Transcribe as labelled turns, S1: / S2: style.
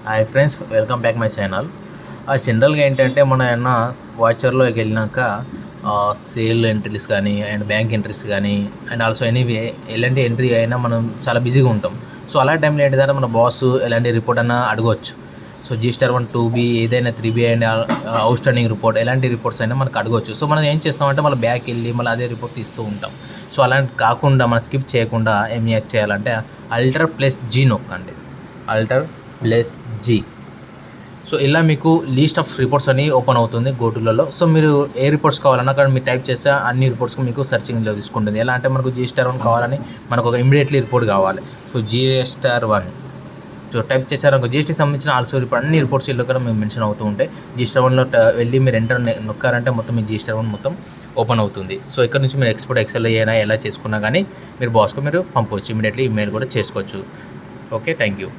S1: Hi friends, welcome back my channel. జనరల్గా ఏంటంటే మనం ఏమన్నా వాచర్లోకి వెళ్ళినాక సేల్ ఎంట్రీస్ కానీ అండ్ బ్యాంక్ ఎంట్రీస్ కానీ అండ్ ఆల్సో ఎలాంటి ఎంట్రీ అయినా మనం చాలా బిజీగా ఉంటాం. సో అలాంటి టైంలో ఏంటిదంటే మన బాస్ ఎలాంటి రిపోర్ట్ అన్నా అడగవచ్చు. సో G*1 2B ఏదైనా 3B and out standing report ఎలాంటి రిపోర్ట్స్ అయినా మనకు అడగవచ్చు. సో మనం ఏం చేస్తామంటే మళ్ళీ బ్యాక్ వెళ్ళి మళ్ళీ అదే రిపోర్ట్ తీస్తూ ఉంటాం. సో అలాంటి కాకుండా మనం స్కిప్ చేయకుండా ఏం చేయాలంటే Alt+G నొక్కండి. Alt+G. సో ఇలా మీకు లీస్ట్ ఆఫ్ రిపోర్ట్స్ అని ఓపెన్ అవుతుంది గోటులలో. సో మీరు ఏ రిపోర్ట్స్ కావాలన్నా అక్కడ మీరు టైప్ చేస్తే అన్ని రిపోర్ట్స్కి మీకు సర్చింగ్లో తీసుకుంటుంది. ఎలా అంటే మనకు G*1 కావాలని మనకు ఒక ఇమీడియట్లీ రిపోర్ట్ కావాలి. సో G*1 సో టైప్ చేశారనుకో GST సంబంధించిన ఆల్సో రిపోర్ట్ అన్ని రిపోర్ట్స్ ఇల్లు కూడా మీకు మెన్షన్ అవుతూ ఉంటాయి. G*1లో వెళ్ళి మీరు ఎంటర్ నొక్కారంటే మొత్తం మీ G*1 మొత్తం ఓపెన్ అవుతుంది. సో ఇక్కడ నుంచి మీరు ఎక్స్పోర్ట్ ఎక్సెల్ అయినా ఎలా చేసుకున్నా కానీ మీరు బాస్కు మీరు పంపవచ్చు. ఇమీడియట్లీ ఈమెయిల్ కూడా చేసుకోవచ్చు. Okay, thank you.